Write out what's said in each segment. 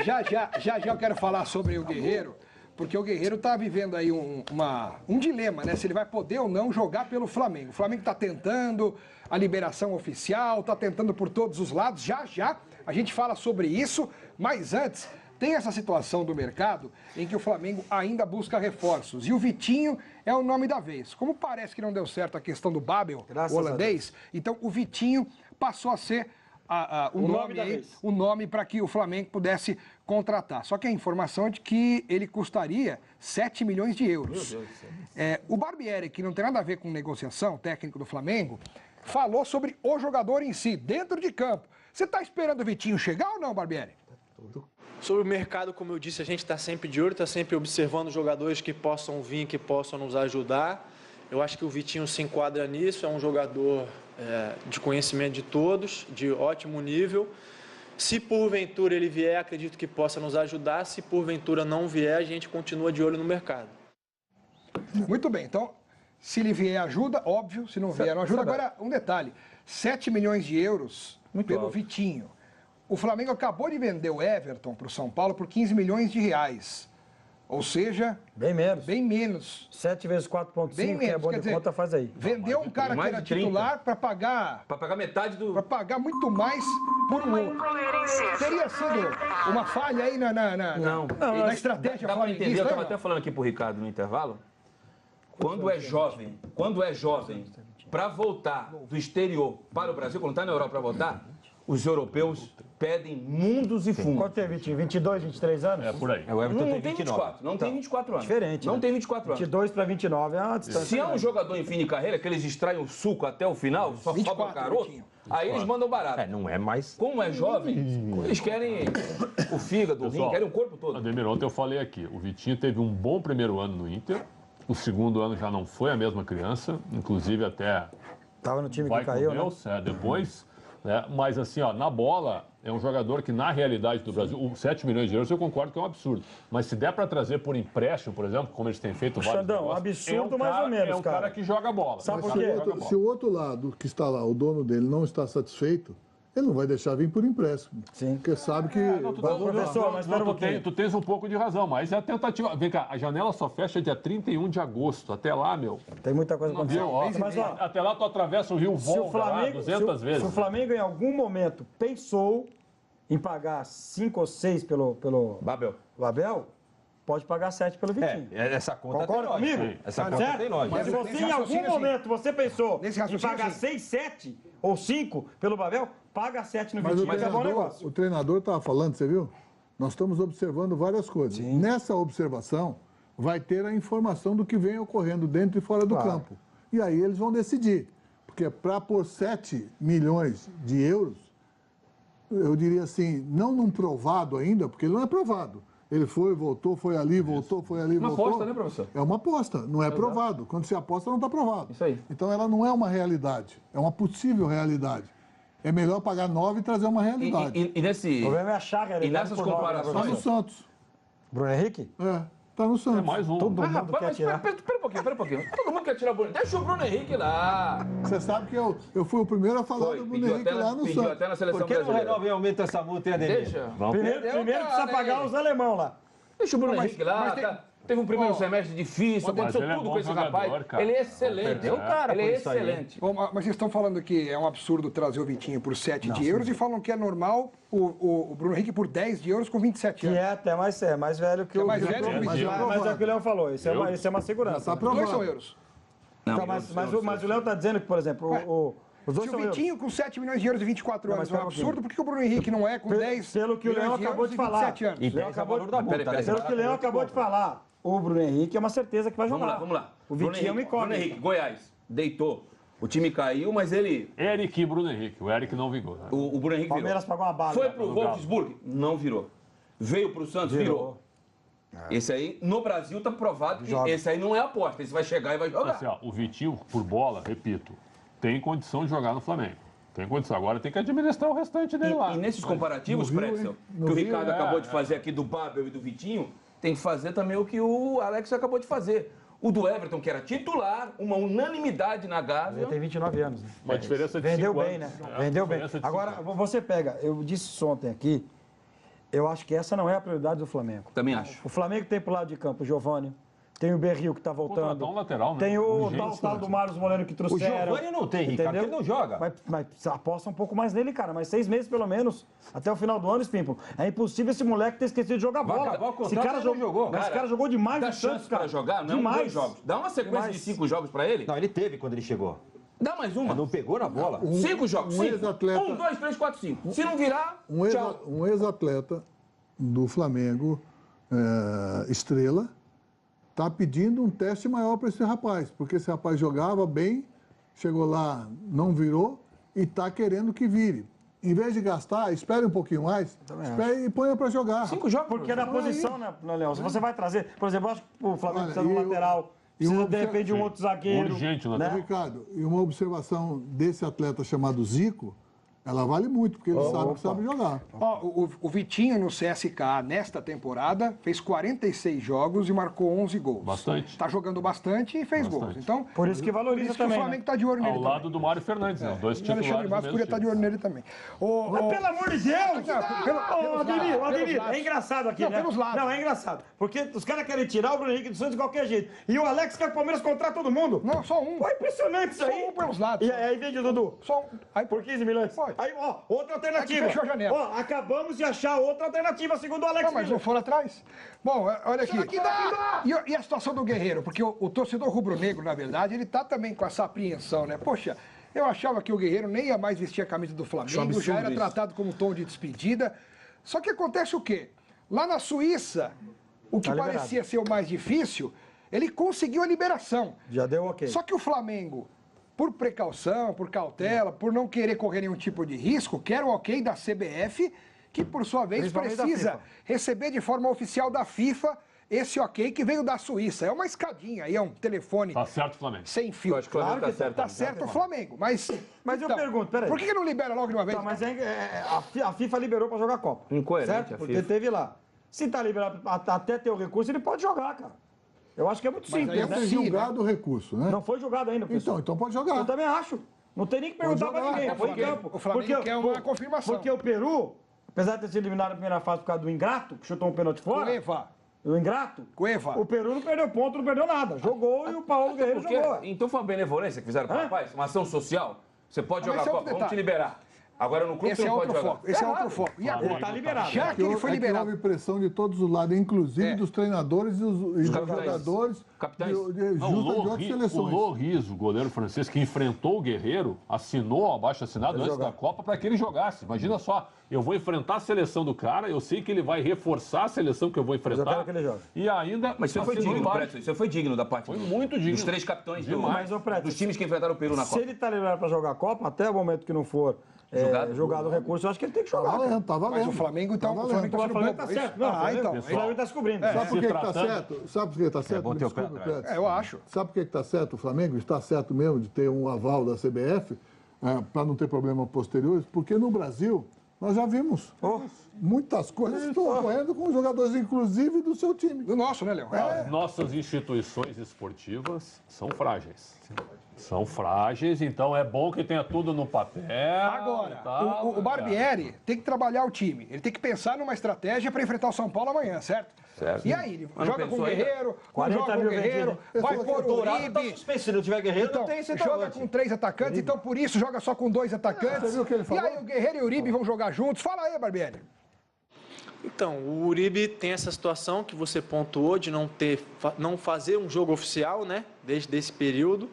já eu quero falar sobre o Guerreiro, porque o Guerreiro está vivendo aí um dilema, né? Se ele vai poder ou não jogar pelo Flamengo. O Flamengo está tentando a liberação oficial, está tentando por todos os lados. Já a gente fala sobre isso, mas antes tem essa situação do mercado em que o Flamengo ainda busca reforços. E o Vitinho é o nome da vez. Como parece que não deu certo a questão do Babel, o holandês, então o Vitinho passou a ser o nome para que o Flamengo pudesse contratar. Só que a informação é de que ele custaria 7 milhões de euros. Meu Deus do céu. O Barbieri, que não tem nada a ver com negociação, técnico do Flamengo, falou sobre o jogador em si, dentro de campo. Você está esperando o Vitinho chegar ou não, Barbieri? Sobre o mercado, como eu disse, a gente está sempre de olho, está sempre observando jogadores que possam vir, que possam nos ajudar. Eu acho que o Vitinho se enquadra nisso, é um jogador de conhecimento de todos, de ótimo nível. Se porventura ele vier, acredito que possa nos ajudar. Se porventura não vier, a gente continua de olho no mercado. Muito bem, então, se ele vier ajuda, óbvio, se não vier não ajuda. Agora, um detalhe, 7 milhões de euros pelo Vitinho. O Flamengo acabou de vender o Everton para o São Paulo por 15 milhões de reais. Ou seja... Bem menos. Bem menos. 7 vezes 4,5, que é bom de conta, faz aí. Vendeu um cara que era titular para pagar... Para pagar metade do... Para pagar muito mais por um outro. Teria sido uma falha aí na estratégia flamenguista. entender. Eu estava até falando aqui para o Ricardo no intervalo. Quando é jovem, para voltar do exterior para o Brasil, quando está na Europa para voltar, os europeus pedem mundos e fundos. Quanto tem, Vitinho? 22, 23 anos? É por aí. O Everton tem 24. Não tem 24 anos. Diferente. Não tem 24 anos. 22 para 29 é uma distância. Se é um jogador em fim de carreira, que eles extraem o suco até o final, só sobra o caroço, aí eles mandam barato. Não é mais. Como é jovem, eles querem o fígado, o rim, querem o corpo todo. Ademir, ontem eu falei aqui, o Vitinho teve um bom primeiro ano no Inter, o segundo ano já não foi a mesma criança, inclusive até... Tava no time que caiu, Deus, depois... Mas assim, na bola, é um jogador que na realidade do Brasil, 7 milhões de euros eu concordo que é um absurdo. Mas se der para trazer por empréstimo, por exemplo, como eles têm feito vários Xandão, absurdo mais ou menos, é um cara que joga bola. Sabe por quê? Se o outro lado que está lá, o dono dele, não está satisfeito, ele não vai deixar vir por empréstimo. Sim. Porque sabe que vai voltar. Tu tens um pouco de razão, mas é a tentativa. Vem cá, a janela só fecha dia 31 de agosto. Até lá, meu... Tem muita coisa acontecendo. Mas, até lá tu atravessa o Rio Volga lá 200 vezes. Se o Flamengo em algum momento pensou em pagar 5 ou 6 pelo Babel, pode pagar 7 pelo Vitinho. Essa conta concorda comigo? Sim. Essa conta tem lógica. Mas se você em algum momento você pensou em pagar 6, 7 ou 5 pelo Babel, paga 7 no Vitinho. Mas é bom negócio. O treinador estava falando, você viu? Nós estamos observando várias coisas. Sim. Nessa observação, vai ter a informação do que vem ocorrendo dentro e fora do campo. E aí eles vão decidir. Porque para pôr 7 milhões de euros, eu diria assim, não num provado ainda, porque ele não é provado. Ele foi, voltou, foi ali, voltou, foi ali, voltou. Uma aposta, né, professor? É uma aposta, não é provado. Quando se aposta, não está provado. Isso aí. Então ela não é uma realidade, é uma possível realidade. É melhor pagar 9 e trazer uma realidade. E nesse... O problema é achar realidade. E nessas comparações... Está no Santos. Bruno Henrique? Está no Santos. É mais um. Todo mundo quer tirar. Pera um pouquinho. Todo mundo quer tirar o Bruno. Deixa o Bruno Henrique lá. Você sabe que eu fui o primeiro a falar do Bruno Henrique lá no Santos. Até na seleção Por que não brasileira. renova e aumenta essa multa, hein, Ademir? Deixa. Primeiro precisa pagar os alemão lá. Deixa o Bruno Henrique lá. Teve um primeiro semestre difícil, aconteceu tudo com esse rapaz. Cara. Ele é excelente. Ele é excelente. Mas vocês estão falando que é um absurdo trazer o Vitinho por 7 de euros e falam que é normal o Bruno Henrique por 10 de euros com 27 anos. Que é até mais velho que o mais velho, mas é o que o Léo falou, isso é uma segurança. Está aprovado. 2 são euros. Não, mas o Léo está dizendo que, por exemplo, os dois se o são Vitinho com 7 milhões de euros e 24 anos é um absurdo, por que o Bruno Henrique não é com 10 pelo que o Léo acabou de falar. E pelo valor da multa. Pelo que o Léo acabou de falar. O Bruno Henrique é uma certeza que vai jogar. Vamos lá. O Vitinho me come. Bruno Henrique, Goiás, deitou. O time caiu, mas ele... Eric e Bruno Henrique. O Eric não vingou. Né? O Bruno Henrique Palmeiras virou. pagou uma bala. Foi pro Wolfsburg? Não virou. Veio pro Santos? Virou. Esse aí, no Brasil, tá provado que esse aí não é aposta. Esse vai chegar e vai jogar. Assim, o Vitinho, por bola, repito, tem condição de jogar no Flamengo. Tem condição. Agora tem que administrar o restante dele lá. E nesses comparativos, Pretzel, que o Ricardo acabou de fazer aqui do Babel e do Vitinho, tem que fazer também o que o Alex acabou de fazer. O do Everton, que era titular, uma unanimidade na Gávea. Ele tem 29 anos. Né? Uma diferença de Vendeu 5 bem, anos. né? Vendeu bem. Agora, você pega, eu disse isso ontem aqui, Eu acho que essa não é a prioridade do Flamengo. Também acho. O Flamengo tem pro lado de campo o Giovani, tem o Berril que tá voltando. Contratar um lateral, né? Tem o Urgente, tal do Marlos Moreno que O trouxeram. Giovani não tem, Ricardo, entendeu? ele não joga. Mas aposta um pouco mais nele, cara. Mas 6 meses pelo menos, até o final do ano, Espímpolo. É impossível esse moleque ter esquecido de jogar Vai bola. acabar o contrato, Esse cara ele não jogou. Mas esse cara jogou demais Dá no chance Santos, cara. para jogar, não demais. 2 jogos. Dá uma sequência Demais. de 5 jogos para ele. Não, ele teve quando ele chegou. Dá mais uma. Não pegou na bola. 5 jogos. um 5. ex-atleta- 1, 2, 3, 4, 5. Se não virar, tchau. Um ex-atleta do Flamengo, Estrela, está pedindo um teste maior para esse rapaz, porque esse rapaz jogava bem, chegou lá, não virou e está querendo que vire. Em vez de gastar, espere um pouquinho mais, espere e ponha para jogar. 5 jogos. Porque na posição, né, Léo? Se você vai trazer, por exemplo, eu acho que o Flamengo Olha, precisa de um lateral, precisa de repente de um outro zagueiro. Urgente, né? Ricardo, e uma observação desse atleta chamado Zico, ela vale muito, porque ele sabe que sabe jogar. Ó, o Vitinho no CSKA, nesta temporada, fez 46 jogos e marcou 11 gols. Bastante. Tá jogando bastante e fez gols. Então, Por isso que valoriza por isso que também, o Flamengo né? tá de olho nele Ao lado do Mário Fernandes, né? 2 também. O Alexandre titulares do Matos mesmo podia estar de time. olho nele também. Mas pelo amor de Deus! pelos Ademir, lados, pelos é lados. engraçado aqui, Não, né? pelos lados. Não, é engraçado. Porque os caras querem tirar o Bruno Henrique do Santos de qualquer jeito. E o Alex quer que o Palmeiras contrate todo mundo. Não, só um. Pô, impressionante isso Só aí. um pelos lados. E aí vende o Dudu. Só um. Aí, Por 15 milhões. Pode. Aí, ó, outra alternativa. Aqui fechou a janela. Ó, acabamos de achar outra alternativa, segundo o Alex Não, mas Miller. não foram atrás. Bom, olha aqui. E a situação do Guerreiro? Porque o torcedor rubro-negro, na verdade, ele tá também com essa apreensão, né? Poxa, eu achava que o Guerreiro nem ia mais vestir a camisa do Flamengo, já era tratado como tom de despedida. Só que acontece o quê? Lá na Suíça, o que Tá liberado. parecia ser o mais difícil, ele conseguiu a liberação. Já deu ok. Só que o Flamengo, por precaução, por cautela, por não querer correr nenhum tipo de risco, quer o ok da CBF, que por sua vez Principalmente da precisa FIFA. receber de forma oficial da FIFA esse ok que veio da Suíça. É uma escadinha, aí é um telefone Tá certo, Flamengo. sem fio. Eu acho que o Flamengo tá certo. Tá certo o Flamengo, mas... Mas eu pergunto, peraí. Por que não libera logo de uma vez? Tá, mas a FIFA liberou pra jogar a Copa. Incoerente certo? a Porque FIFA. teve lá. Se tá liberado até ter o recurso, ele pode jogar, cara. Eu acho que é muito Mas simples, aí né? Foi julgado o recurso, né? Não foi julgado ainda, pessoal. Então pode jogar. Eu também acho. Não tem nem que perguntar pra jogar, ninguém. é Foi em porque campo. o Flamengo quer uma confirmação. Porque o Peru, apesar de ter sido eliminado na primeira fase por causa do Ingrato, que chutou um pênalti fora, Cueva. o Ingrato, Cueva. o Peru não perdeu ponto, não perdeu nada. Jogou e o Paulo Guerreiro Porque, jogou. então foi uma benevolência que fizeram com o rapaz? Uma ação social? Você pode Mas jogar a esse é Copa, outro vamos te detalhe. liberar. Agora no clube Esse você é não pode outro jogar. foco. Esse é outro foco. E agora? Ele tá liberado. Já que ele foi liberado. houve pressão de todos os lados, inclusive É. dos treinadores e dos capitães. jogadores Capitães. de Não, outras o seleções. Loris, o goleiro francês, que enfrentou o Guerreiro, assinou abaixo assinado antes da Copa para que ele jogasse. Imagina só, eu vou enfrentar a seleção do cara, eu sei que ele vai reforçar a seleção que eu vou enfrentar. quero que ele jogue. E ainda. Mas você foi assinou digno, embaixo. Preto. Você foi digno da parte Foi muito digno. dos 3 capitães do, Mas, ô, Preto, dos times que enfrentaram o Peru na Se Copa. ele tá liberado pra jogar a Copa, até o momento que não for jogado o recurso, eu acho que ele tem que Tá jogar. cara. valendo, tá valendo. Mas o Flamengo, então, Tá o valendo. Flamengo O Flamengo tá bobo, é isso? certo. Não, Então. o Flamengo tá descobrindo. Sabe por que tá tratando- certo? Sabe por que tá certo? bom Me ter o pé desculpa, atrás. Pedro. Eu acho. Sabe por que tá certo o Flamengo? Está certo mesmo de ter um aval da CBF para não ter problema posteriores? Porque no Brasil nós já vimos muitas coisas que estão ocorrendo com jogadores, inclusive do seu time. Do nosso, né, Léo? As nossas instituições esportivas são frágeis. São frágeis, então é bom que tenha tudo no papel. Agora, e tal, o Barbieri tem que trabalhar o time. Ele tem que pensar numa estratégia para enfrentar o São Paulo amanhã, certo? Certo. E aí, ele Mas não joga com o pensou ainda? Guerreiro, não 40 joga com o mil Guerreiro, vai pôr o Dourado tá Uribe. suspenso. Se não tiver Guerreiro, Então, não tem joga centroavante. com 3 atacantes, então por isso joga só com 2 atacantes. Você viu o que ele falou? E aí o Guerreiro e o Uribe vão jogar juntos. Fala aí, Barbieri. Então, o Uribe tem essa situação que você pontuou de não fazer um jogo oficial, né? Desde esse período.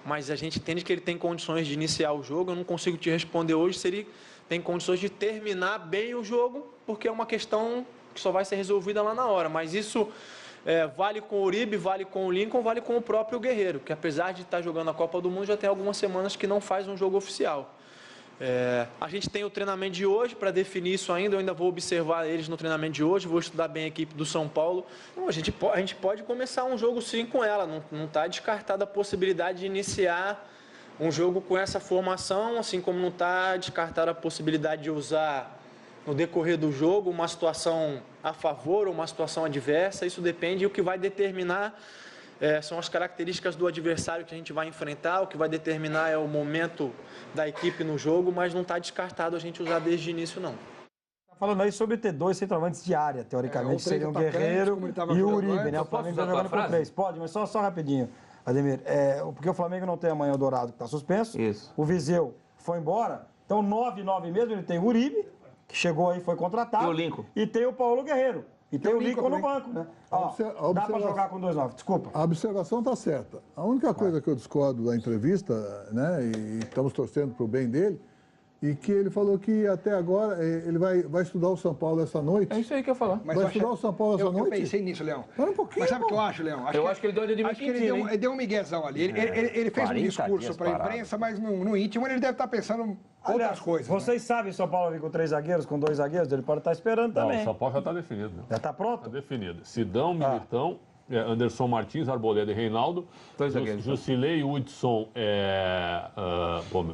Mas a gente entende que ele tem condições de iniciar o jogo. Eu não consigo te responder hoje se ele tem condições de terminar bem o jogo, porque é uma questão que só vai ser resolvida lá na hora. Mas isso vale com o Uribe, vale com o Lincoln, vale com o próprio Guerreiro, que apesar de estar jogando a Copa do Mundo, já tem algumas semanas que não faz um jogo oficial. A gente tem o treinamento de hoje para definir isso ainda. Eu ainda vou observar eles no treinamento de hoje, vou estudar bem a equipe do São Paulo. Não, a gente pode começar um jogo sim com ela, não está descartada a possibilidade de iniciar um jogo com essa formação, assim como não está descartada a possibilidade de usar no decorrer do jogo uma situação a favor ou uma situação adversa. Isso depende, e o que vai determinar são as características do adversário que a gente vai enfrentar. O que vai determinar é o momento da equipe no jogo, mas não está descartado a gente usar desde o início, não. Falando aí sobre ter 2 centroavantes de área, teoricamente, ou 3 seriam o atacantes, Guerreiro como ele tava e o jogando Uribe, antes. né? O Eu posso Flamengo tá usar a tua jogando com frase? 3. Pode, mas só rapidinho, Ademir. Porque o Flamengo não tem amanhã o Dourado, que está suspenso. Isso. O Viseu foi embora. Então, 9 mesmo, ele tem o Uribe, que chegou aí, foi contratado. E o Lincoln. E tem o Paulo Guerreiro. E tem o Lincoln no banco, né? Ó, dá para jogar com 2-9, desculpa. A observação está certa. A única coisa que eu discordo da entrevista, né, e estamos torcendo para o bem dele, e que ele falou que até agora ele vai estudar o São Paulo essa noite. É isso aí que eu ia falar. Mas Vai eu acho- estudar o São Paulo essa eu noite? pensei nisso, Leão. Espera um pouquinho, Mas sabe o que pô. eu acho, Leão? Eu acho que ele deu uma de Acho que ele Quintino, deu, hein? ele deu um miguezão ali. Ele fez um 40 discurso dias para a parado. imprensa, mas no íntimo ele deve estar pensando outras Aliás, coisas. né? Vocês sabem São Paulo vir com 3 zagueiros, com 2 zagueiros? Ele pode estar esperando Não, também. o São Paulo já está definido. Né? Já está Está pronto? definido. Sidão, Militão, Anderson Martins, Arboleda e Reinaldo. Dois zagueiros. Jusilei, Hudson,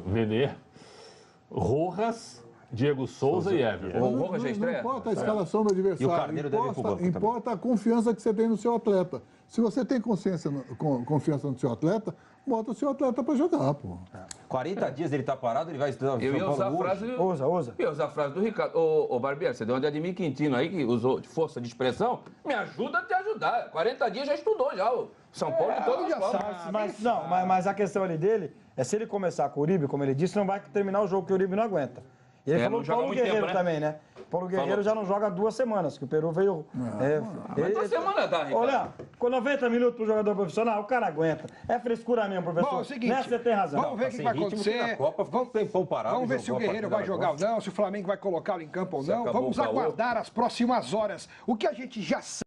Nenê, Rojas, Diego Souza e Everton. O Rojas já Não estreia? importa a escalação do adversário. E o Carneiro deve ir pro banco importa a confiança que você tem no seu atleta. Se você tem confiança no seu atleta, bota o seu atleta para jogar, pô. 40 dias ele tá parado, ele vai estudar o Eu São ia Paulo usar a hoje. frase... Usa. Eu ia usar a frase do Ricardo. Ô, Barbieri, você deu uma de Ademir Quintino aí, que usou de força de expressão. Me ajuda a te ajudar. 40 dias já estudou já o São Paulo de todas as formas. Mas a questão ali dele é se ele começar com o Uribe, como ele disse, não vai terminar o jogo que o Uribe não aguenta. E ele falou não o joga Paulo muito Guerreiro tempo, né? também, né? O Paulo Guerreiro Falou. já não joga há 2 semanas, que o Peru veio... Mas 2 semanas dá, Ricardo. Olha, com 90 minutos pro jogador profissional, o cara aguenta. É frescura mesmo, professor. Bom, é o seguinte, Nessa você tem razão. vamos ver o que sem vai ritmo, que acontecer. na Copa ficou um tempão parado, Vamos ver se o jogou a Guerreiro partida vai da jogar ou não, se o Flamengo vai colocá-lo em campo ou Se não. acabou Vamos o caô. aguardar as próximas horas. O que a gente já sabe.